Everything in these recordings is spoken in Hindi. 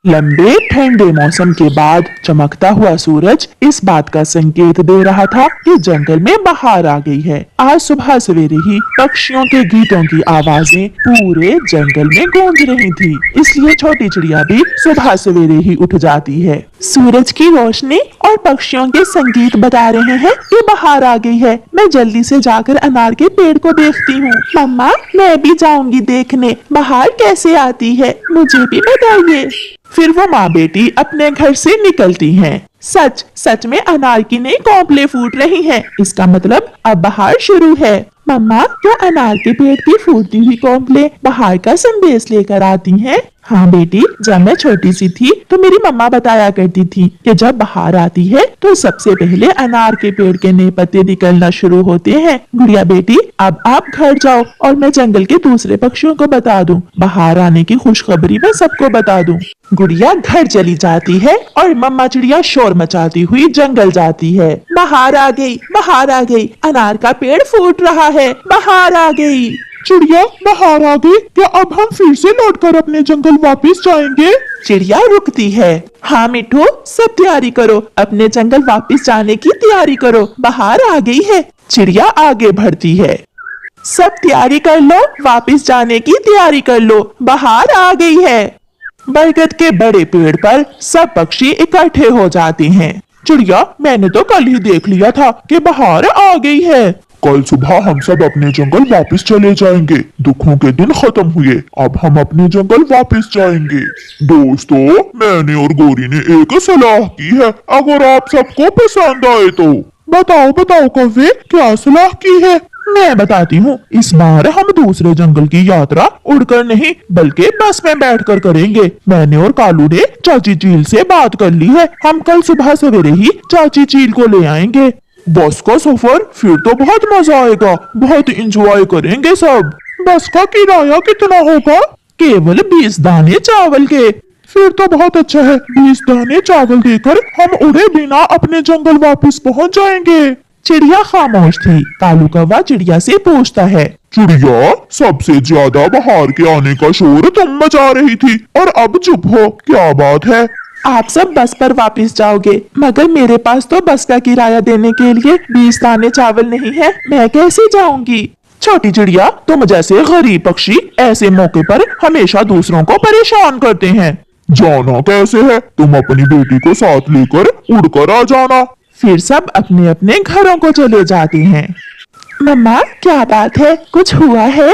लंबे ठंडे मौसम के बाद चमकता हुआ सूरज इस बात का संकेत दे रहा था कि जंगल में बहार आ गई है। आज सुबह सवेरे ही पक्षियों के गीतों की आवाजें पूरे जंगल में गूंज रही थी, इसलिए छोटी चिड़िया भी सुबह सवेरे ही उठ जाती है। सूरज की रोशनी और पक्षियों के संगीत बता रहे हैं कि बहार आ गई है। मैं जल्दी से जाकर अनार के पेड़ को देखती हूँ। मम्मा, मैं भी जाऊंगी देखने बहार कैसे आती है, मुझे भी बताइए। फिर वो माँ बेटी अपने घर से निकलती हैं। सच सच में अनार की नई कोंपलें फूट रही हैं। इसका मतलब अब बहार शुरू है। मम्मा, क्या अनार के पेड़ की फूटती हुई कोंपलें बहार का संदेश लेकर आती हैं? हाँ बेटी, जब मैं छोटी सी थी तो मेरी मम्मा बताया करती थी कि जब बहार आती है तो सबसे पहले अनार के पेड़ के नए पत्ते निकलना शुरू होते हैं। गुड़िया बेटी, अब आप घर जाओ और मैं जंगल के दूसरे पक्षियों को बता दूं। बहार आने की खुशखबरी मैं सबको बता दूं। गुड़िया घर चली जाती है और मम्मा चिड़िया शोर मचाती हुई जंगल जाती है। बहार आ गई, बहार आ गई, अनार का पेड़ फूट रहा है, बहार आ गई। चिड़िया, बहार आ गई, क्या अब हम फिर से लौटकर अपने जंगल वापस जाएंगे? चिड़िया रुकती है। हाँ मिठू, सब तैयारी करो, अपने जंगल वापस जाने की तैयारी करो, बहार आ गई है। चिड़िया आगे बढ़ती है। सब तैयारी कर लो, वापस जाने की तैयारी कर लो, बहार आ गई है। बरगद के बड़े पेड़ पर सब पक्षी इकट्ठे हो जाते हैं। चिड़िया, मैंने तो कल ही देख लिया था कि बहार आ गई है। कल सुबह हम सब अपने जंगल वापस चले जाएंगे। दुखों के दिन खत्म हुए, अब हम अपने जंगल वापस जाएंगे। दोस्तों, मैंने और गौरी ने एक सलाह की है, अगर आप सबको पसंद आए तो। बताओ बताओ कौवे, क्या सलाह की है? मैं बताती हूँ। इस बार हम दूसरे जंगल की यात्रा उड़कर नहीं बल्कि बस में बैठकर करेंगे। मैंने और कालू ने चाची चील से बात कर ली है, हम कल सुबह सवेरे ही चाची चील को ले आएंगे। बस का सफर? फिर तो बहुत मजा आएगा, बहुत एंजॉय करेंगे सब। बस का किराया कितना होगा? केवल 20 दाने चावल के। फिर तो बहुत अच्छा है, 20 दाने चावल देकर हम उड़े बिना अपने जंगल वापस पहुंच जाएंगे। चिड़िया खामोश थी। कालू कौवा चिड़िया से पूछता है, चिड़िया, सबसे ज्यादा बहार के आने का शोर तुम मचा रही थी और अब चुप हो, क्या बात है? आप सब बस पर वापस जाओगे, मगर मेरे पास तो बस का किराया देने के लिए 20 दाने चावल नहीं है, मैं कैसे जाऊंगी? छोटी चिड़िया, तुम जैसे गरीब पक्षी ऐसे मौके पर हमेशा दूसरों को परेशान करते हैं। जाना कैसे है? तुम अपनी बेटी को साथ लेकर उड़कर आ जाना। फिर सब अपने अपने घरों को चले जाते हैं। मम्मा, क्या बात है, कुछ हुआ है?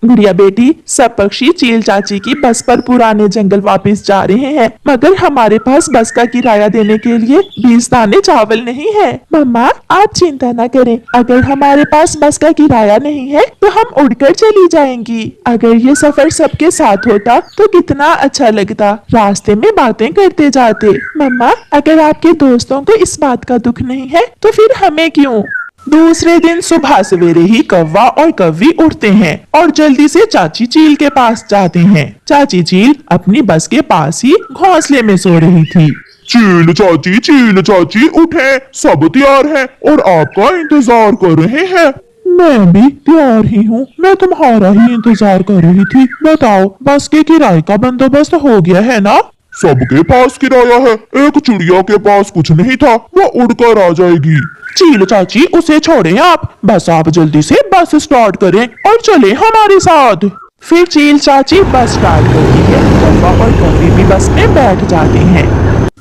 गुड़िया बेटी, सब पक्षी चील चाची की बस पर पुराने जंगल वापस जा रहे हैं, मगर हमारे पास बस का किराया देने के लिए 20 दाने चावल नहीं है। मम्मा, आप चिंता न करें, अगर हमारे पास बस का किराया नहीं है तो हम उड़कर चली जाएंगी। अगर ये सफर सबके साथ होता तो कितना अच्छा लगता, रास्ते में बातें करते जाते। मम्मा, अगर आपके दोस्तों को इस बात का दुख नहीं है तो फिर हमें क्यों? दूसरे दिन सुबह सवेरे ही कौवा और कौवी उठते हैं और जल्दी से चाची चील के पास जाते हैं। चाची चील अपनी बस के पास ही घोंसले में सो रही थी। चील चाची उठे, सब तैयार हैं और आपका इंतजार कर रहे हैं। मैं भी तैयार ही हूँ, मैं तुम्हारा ही इंतजार कर रही थी। बताओ, बस के किराए का बंदोबस्त हो गया है ना? सबके पास किराया है, एक चिड़िया के पास कुछ नहीं था, वो उड़कर आ जाएगी। चील चाची, उसे छोड़ें आप, बस आप जल्दी से बस स्टार्ट करें और चले हमारे साथ। फिर चील चाची बस स्टार्ट करती है। कौवा और कौवी भी बस में बैठ जाते हैं।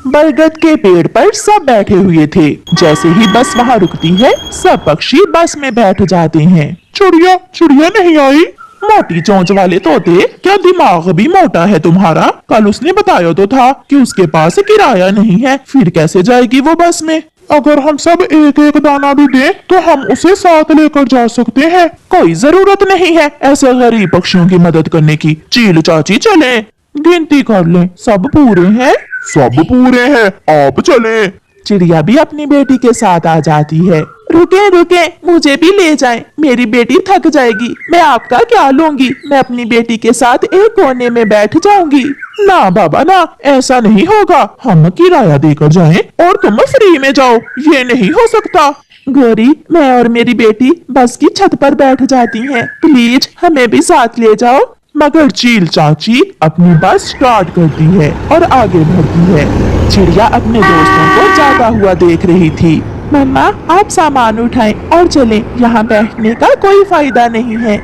बरगद के पेड़ पर सब बैठे हुए थे। जैसे ही बस वहाँ रुकती है, सब पक्षी बस में बैठ जाते हैं। चिड़िया नहीं आई? मोटी चोंच वाले तोते, क्या दिमाग भी मोटा है तुम्हारा? कल उसने बताया तो था कि उसके पास किराया नहीं है, फिर कैसे जाएगी वो बस में? अगर हम सब एक एक दाना भी दें तो हम उसे साथ लेकर जा सकते हैं। कोई जरूरत नहीं है ऐसे गरीब पक्षियों की मदद करने की। चील चाची चले, गिनती कर लें, सब पूरे हैं? सब पूरे हैं, आप चले। चिड़िया भी अपनी बेटी के साथ आ जाती है। रुके रुके, मुझे भी ले जाएं, मेरी बेटी थक जाएगी, मैं आपका क्या लूंगी, मैं अपनी बेटी के साथ एक कोने में बैठ जाऊंगी। ना बाबा ना, ऐसा नहीं होगा, हम किराया देकर जाएं और तुम फ्री में जाओ, ये नहीं हो सकता। गौरी, मैं और मेरी बेटी बस की छत पर बैठ जाती हैं, प्लीज हमें भी साथ ले जाओ। मगर चील चाची अपनी बस स्टार्ट करती है और आगे बढ़ती है। चिड़िया अपने दोस्तों को जाता हुआ देख रही थी। मम्मा, आप सामान उठाएं और चलें, यहाँ बैठने का कोई फायदा नहीं है।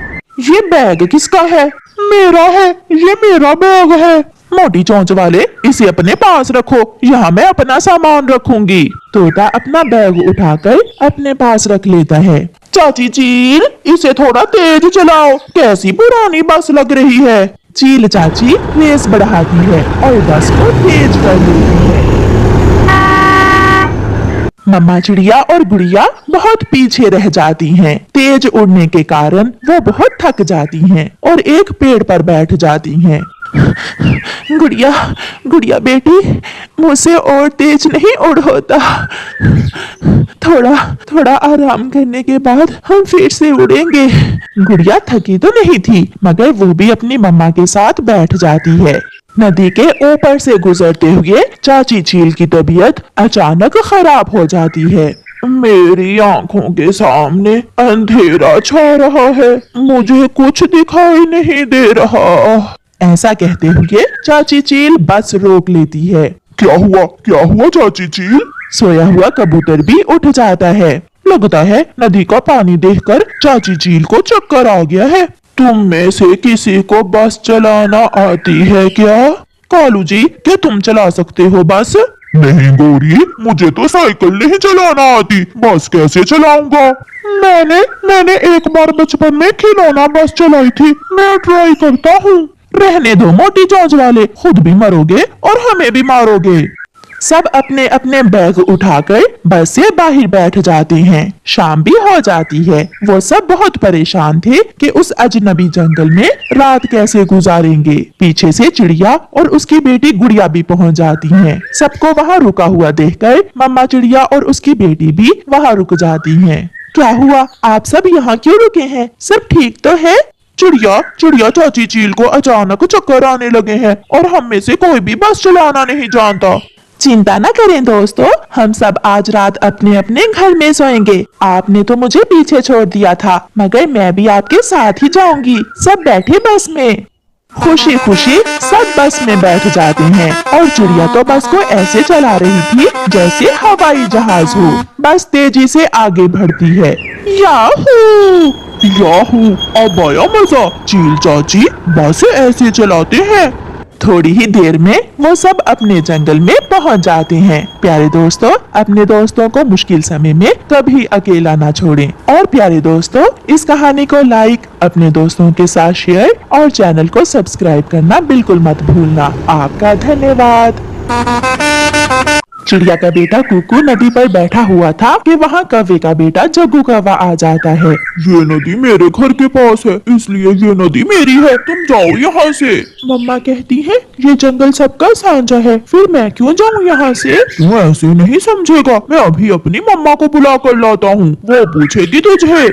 ये बैग किसका है? मेरा है, ये मेरा बैग है। मोटी चोंच वाले, इसे अपने पास रखो, यहाँ मैं अपना सामान रखूंगी। तोता अपना बैग उठाकर अपने पास रख लेता है। चाची चील, इसे थोड़ा तेज चलाओ, कैसी पुरानी बस लग रही है। चील चाची रेस बढ़ाती है और बस को तेज कर देती है। मम्मा चिड़िया और गुड़िया बहुत पीछे रह जाती हैं। तेज उड़ने के कारण वो बहुत थक जाती हैं और एक पेड़ पर बैठ जाती हैं। गुड़िया, गुड़िया बेटी, मुझसे और तेज नहीं उड़ होता। थोड़ा आराम करने के बाद हम फिर से उड़ेंगे। गुड़िया थकी तो नहीं थी, मगर वो भी अपनी मम्मा के साथ बैठ जाती है। नदी के ऊपर से गुजरते हुए चाची चील की तबीयत अचानक खराब हो जाती है। मेरी आंखों के सामने अंधेरा छा रहा है, मुझे कुछ दिखाई नहीं दे रहा। ऐसा कहते हुए चाची चील बस रोक लेती है। क्या हुआ चाची चील? सोया हुआ कबूतर भी उठ जाता है। लगता है नदी का पानी देखकर चाची चील को चक्कर आ गया है। तुम में से किसी को बस चलाना आती है क्या? कालू जी, क्या तुम चला सकते हो बस? नहीं गोरी, मुझे तो साइकिल नहीं चलाना आती, बस कैसे चलाऊंगा? मैंने एक बार बचपन में खिलौना बस चलाई थी, मैं ट्राई करता हूँ। रहने दो मोटी चोंच वाले, खुद भी मरोगे और हमें भी मारोगे। सब अपने अपने बैग उठाकर बस से बाहर बैठ जाते हैं। शाम भी हो जाती है। वो सब बहुत परेशान थे कि उस अजनबी जंगल में रात कैसे गुजारेंगे। पीछे से चिड़िया और उसकी बेटी गुड़िया भी पहुंच जाती हैं। सबको वहां रुका हुआ देखकर मम्मा चिड़िया और उसकी बेटी भी वहां रुक जाती हैं। क्या हुआ? आप सब यहाँ क्यों रुके हैं? सब ठीक तो है? चिड़िया चाची चील को अचानक चक्कर आने लगे हैं और हम में से कोई भी बस चलाना नहीं जानता। चिंता न करें दोस्तों, हम सब आज रात अपने अपने घर में सोएंगे। आपने तो मुझे पीछे छोड़ दिया था, मगर मैं भी आपके साथ ही जाऊंगी। सब बैठे बस में। खुशी खुशी सब बस में बैठ जाते हैं और चिड़िया तो बस को ऐसे चला रही थी जैसे हवाई जहाज हो। बस तेजी से आगे बढ़ती है। याहू! अब आया मजा। चील चाची बस ऐसे चलाते हैं। थोड़ी ही देर में वो सब अपने जंगल में पहुंच जाते हैं। प्यारे दोस्तों, अपने दोस्तों को मुश्किल समय में कभी अकेला ना छोड़ें। और प्यारे दोस्तों, इस कहानी को लाइक, अपने दोस्तों के साथ शेयर और चैनल को सब्सक्राइब करना बिल्कुल मत भूलना। आपका धन्यवाद। चिड़िया का बेटा कुकू नदी पर बैठा हुआ था कि वहाँ कौवे का बेटा जग्गू कौवा आ जाता है। ये नदी मेरे घर के पास है, इसलिए ये नदी मेरी है, तुम जाओ यहाँ से। मम्मा कहती है ये जंगल सबका साझा है, फिर मैं क्यों जाऊँ यहाँ से? तू ऐसे नहीं समझेगा, मैं अभी अपनी मम्मा को बुला कर लाता हूँ, वो पूछेगी तुझे।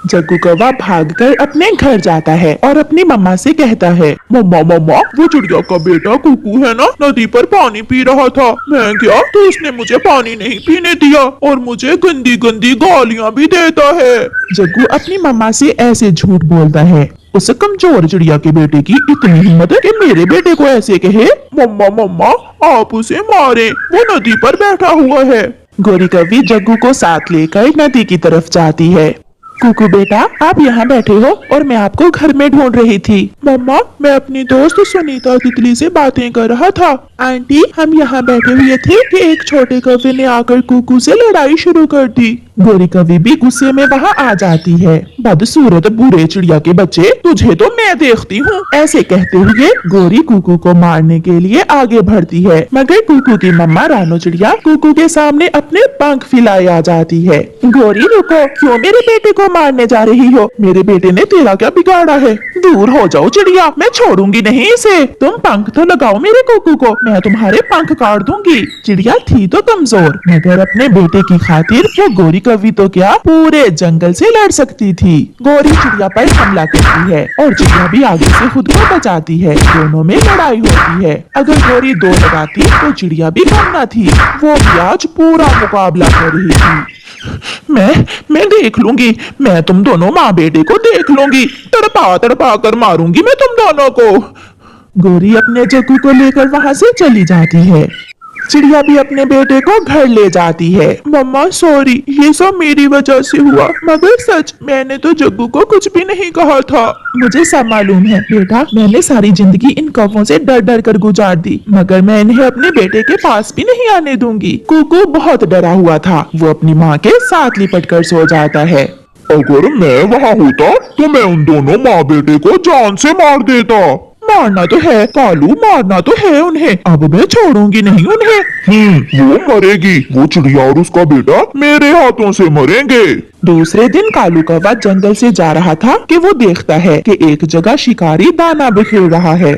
जग्गू कौवा भागकर अपने घर जाता है और अपनी मम्मा से कहता है, मम्मा वो चिड़िया का बेटा कुकू है ना, नदी पर पानी पी रहा था, मैं गया तो उसने मुझे पानी नहीं पीने दिया और मुझे गंदी गंदी गालियाँ भी देता है। जग्गू अपनी मम्मा से ऐसे झूठ बोलता है। उस कमजोर चिड़िया के बेटे की इतनी हिम्मत है कि मेरे बेटे को ऐसे कहे। मम्मा आप उसे मारे, वो नदी पर बैठा हुआ है। गोरी कौवी जग्गू को साथ लेकर नदी की तरफ जाती है। कुकू बेटा, आप यहाँ बैठे हो और मैं आपको घर में ढूंढ रही थी। मम्मा, मैं अपनी दोस्त सुनीता तितली से बातें कर रहा था। आंटी, हम यहाँ बैठे हुए थे कि एक छोटे कौवे ने आकर कुकू से लड़ाई शुरू कर दी। गोरी कौवी भी गुस्से में वहाँ आ जाती है। बदसूरत बुरे चिड़िया के बच्चे, तुझे तो मैं देखती हूँ। ऐसे कहते हुए गोरी कुकू को मारने के लिए आगे बढ़ती है, मगर कुकू की मम्मा रानो चिड़िया कुकू के सामने अपने पंख फैलाए आ जाती है। गोरी रुको, क्यों मेरे बेटे को मारने जा रही हो? मेरे बेटे ने तेरा क्या बिगाड़ा है? दूर हो जाओ चिड़िया, मैं छोड़ूंगी नहीं इसे। तुम पंख तो लगाओ मेरे कुकू को, मैं तुम्हारे पंख काट दूंगी। चिड़िया थी तो कमजोर, मगर अपने बेटे की खातिर वो गोरी कौवी तो क्या पूरे जंगल से लड़ सकती थी। गोरी चिड़िया पर हमला करती है और चिड़िया भी आगे से खुद को बचाती है। दोनों में लड़ाई होती है। अगर गोरी दो लगाती तो चिड़िया भी कम न थी, वो भी आज पूरा मुकाबला कर रही थी। मैं देख लूंगी। मैं तुम दोनों माँ बेटे को देख लूंगी। तड़पा तड़पा कर मारूंगी मैं तुम दोनों को। गौरी अपने जग्गू को लेकर वहां से चली जाती है। चिड़िया भी अपने बेटे को घर ले जाती है। मम्मा सॉरी, ये सब मेरी वजह से हुआ, मगर सच मैंने तो जग्गू को कुछ भी नहीं कहा था। मुझे सब मालूम है बेटा, मैंने सारी जिंदगी इन कौवों से डर डर कर गुजार दी, मगर मैं इन्हें अपने बेटे के पास भी नहीं आने दूंगी। कुकू बहुत डरा हुआ था। वो अपनी माँ के साथ लिपट कर सो जाता है। अगर मैं वहाँ होता तो मैं उन दोनों माँ बेटे को जान से मार देता। मारना तो है कालू, मारना तो है उन्हें। अब मैं छोड़ूंगी नहीं उन्हें। वो मरेगी। वो चिड़िया और उसका बेटा मेरे हाथों से मरेंगे। दूसरे दिन कालू कौवा जंगल से जा रहा था कि वो देखता है कि एक जगह शिकारी दाना बिखेर रहा है।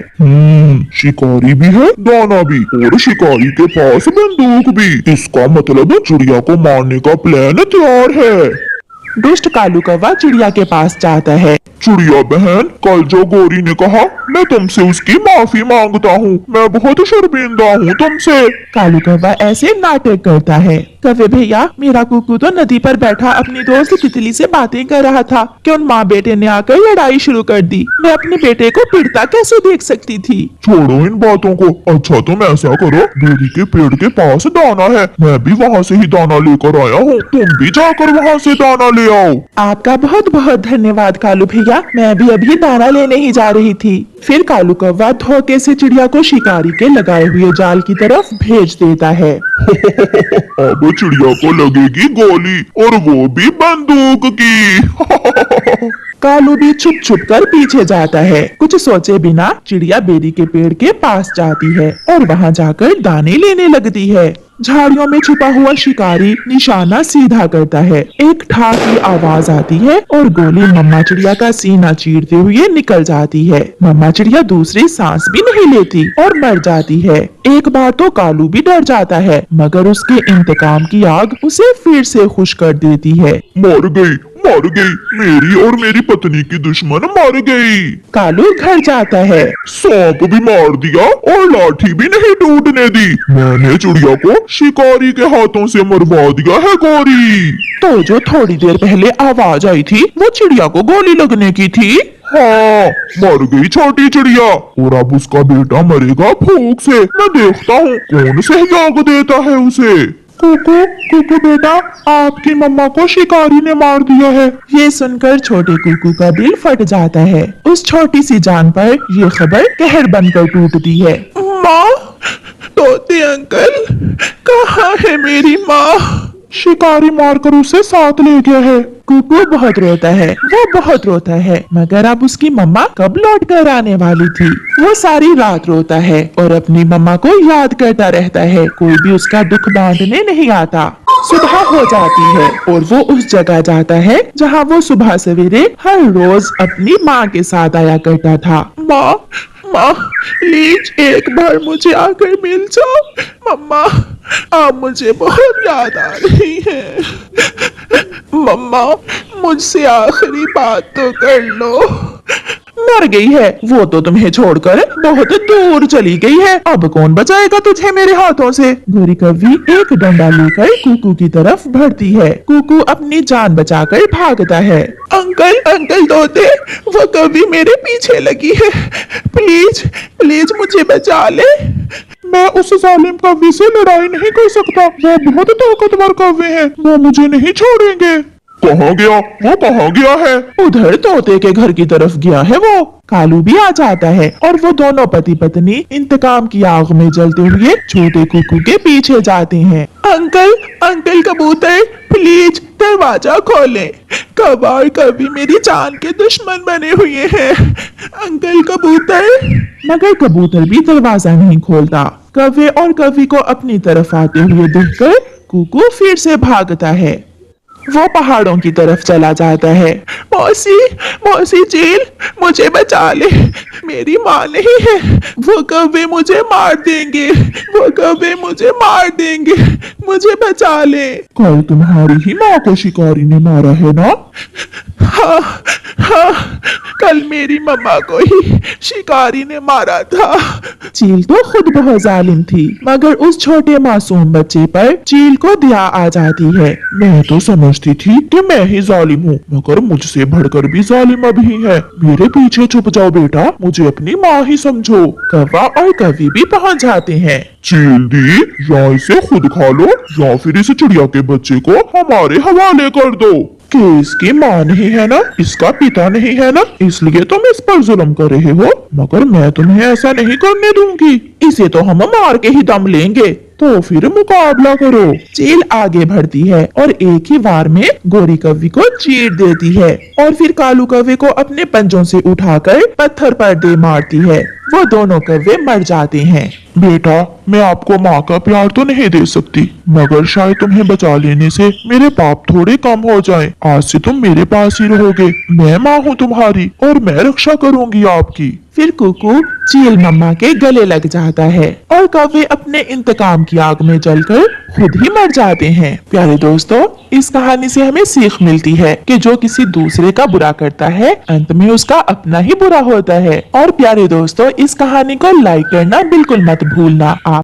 शिकारी भी है, दाना भी, और शिकारी के पास बंदूक भी। इसका मतलब चिड़िया को मारने का प्लान तैयार है। दुष्ट कालू कौवा चिड़िया के पास जाता है। चिड़िया बहन, कल जो गौरी ने कहा, मैं तुमसे उसकी माफी मांगता हूँ। मैं बहुत शर्मिंदा हूँ तुमसे। कालू कौवा ऐसे नाटक करता है। कौवे भैया, मेरा कुकू तो नदी पर बैठा अपनी दोस्त तितली से बातें कर रहा था कि उन माँ बेटे ने आकर लड़ाई शुरू कर दी। मैं अपने बेटे को पिटता कैसे देख सकती थी। छोड़ो इन बातों को। अच्छा तुम ऐसा करो, बेरी के पेड़ के पास दाना है, मैं भी वहाँ से ही दाना लेकर आया हूँ। तुम भी जाकर वहाँ से दाना ले आओ। आपका बहुत बहुत धन्यवाद कालू भैया, मैं भी अभी दाना लेने ही जा रही थी। फिर कालू कौवा धोखे से चिड़िया को शिकारी के लगाए हुए जाल की तरफ भेज देता है। अब चिड़िया को लगेगी गोली, और वो भी बंदूक की। कालू भी छुप छुप कर पीछे जाता है। कुछ सोचे बिना चिड़िया बेरी के पेड़ के पास जाती है और वहाँ जाकर दाने लेने लगती है। झाड़ियों में छुपा हुआ शिकारी निशाना सीधा करता है। एक ठाक की आवाज आती है और गोली मम्मा चिड़िया का सीना चीरते हुए निकल जाती है। मम्मा चिड़िया दूसरी सांस भी नहीं लेती और मर जाती है। एक बार तो कालू भी डर जाता है, मगर उसके इंतकाम की आग उसे फिर से खुश कर देती है। मर गई, मर गई, मेरी और मेरी पत्नी की दुश्मन मर गई। कालू घर जाता है। सांप भी मार दिया और लाठी भी नहीं टूटने दी। मैंने चिड़िया को शिकारी के हाथों से मरवा दिया है गौरी। तो जो थोड़ी देर पहले आवाज आई थी वो चिड़िया को गोली लगने की थी। हाँ, मर गई छोटी चिड़िया, और अब उसका बेटा मरेगा भूख से। मैं देखता हूँ कौन सहयोग देता है उसे। कुकू, कुकू बेटा, आपकी मम्मा को शिकारी ने मार दिया है। ये सुनकर छोटे कुकू का दिल फट जाता है। उस छोटी सी जान पर ये खबर कहर बनकर टूटती है। माँ, तोते अंकल, कहाँ है मेरी माँ? शिकारी मारकर उसे साथ ले गया है। कुकू बहुत रोता है, वो बहुत रोता है, मगर अब उसकी मम्मा कब लौट कर आने वाली थी। वो सारी रात रोता है और अपनी मम्मा को याद करता रहता है। कोई भी उसका दुख बांटने नहीं आता। सुबह हो जाती है और वो उस जगह जाता है जहाँ वो सुबह सवेरे हर रोज अपनी माँ के साथ आया करता था। माँ, माँ, प्लीज एक बार मुझे आकर मिल जाओ। मम्मा, आप मुझे बहुत याद आ रही है। मम्मा, मुझसे आखिरी बात तो कर लो। मर गई है वो तो तुम्हें छोड़कर बहुत दूर चली गई है। अब कौन बचाएगा तुझे मेरे हाथों से? गोरी कौवी एक डंडा लेकर कुकू की तरफ बढ़ती है। कुकू अपनी जान बचाकर भागता है। अंकल, अंकल तोते, वो कौवी मेरे पीछे लगी है। प्लीज, प्लीज मुझे बचा ले। मैं उस जालिम कौवे से लड़ाई नहीं कर सकता। वो बहुत ताकतवर कौवे हैं, वो मुझे नहीं छोड़ेंगे। कहाँ गया? वो कहाँ गया है? उधर तोते के घर की तरफ गया है वो। कालू भी आ जाता है और वो दोनों पति पत्नी इंतकाम की आग में जलते हुए छोटे कुकू के पीछे जाते हैं। अंकल, अंकल कबूतर, प्लीज दरवाजा खोलें। कबाड़ कभी मेरी जान के दुश्मन बने हुए हैं। अंकल कबूतर। मगर कबूतर भी दरवाजा नहीं खोलता। कौवे और कौवी को अपनी तरफ आते हुए देखकर कुकू फिर से भागता है। वो पहाड़ों की तरफ चला जाता है। मौसी, मौसी चील, मुझे बचा ले, मेरी माँ नहीं है, वो कौवे मुझे मार देंगे, वो कौवे मुझे मार देंगे, मुझे बचा ले। कल तुम्हारी ही माँ को शिकारी ने मारा है ना? हाँ हाँ, कल मेरी मम्मा को ही शिकारी ने मारा था। चील तो खुद बहुत जालिम थी, मगर उस छोटे मासूम बच्चे पर चील को दया आ जाती है। मैं तो समझती थी कि मैं ही जालिम हूँ, मगर मुझसे बढ़कर भी जालिम अभी है। मेरे पीछे छुप जाओ बेटा, मुझे अपनी माँ ही समझो। कौवा और कौवी भी पहुंच जाते हैं। चील दी, या इसे खुद खा लो या फिर इस चिड़िया के बच्चे को हमारे हवाले कर दो। कि इसकी माँ नहीं है ना, इसका पिता नहीं है ना, इसलिए तुम इस पर जुल्म कर रहे हो, मगर मैं तुम्हें ऐसा नहीं करने दूंगी। इसे तो हम मार के ही दम लेंगे। तो फिर मुकाबला करो। चील आगे बढ़ती है और एक ही वार में गोरी कौवी को चीर देती है और फिर कालू कौवे को अपने पंजों से उठाकर पत्थर पर दे मारती है। वो दोनों कौवे मर जाते हैं। बेटा, मैं आपको माँ का प्यार तो नहीं दे सकती, मगर शायद तुम्हें बचा लेने से मेरे पाप थोड़े कम हो जाएं। आज से तुम मेरे पास ही रहोगे। मैं माँ हूँ तुम्हारी और मैं रक्षा करूंगी आपकी। फिर कुकू चील मम्मा के गले लग जाता है और कौवे अपने इंतकाम की आग में जलकर खुद ही मर जाते हैं। प्यारे दोस्तों, इस कहानी से हमें सीख मिलती है कि जो किसी दूसरे का बुरा करता है, अंत में उसका अपना ही बुरा होता है। और प्यारे दोस्तों, इस कहानी को लाइक करना बिल्कुल मत भूलना। आप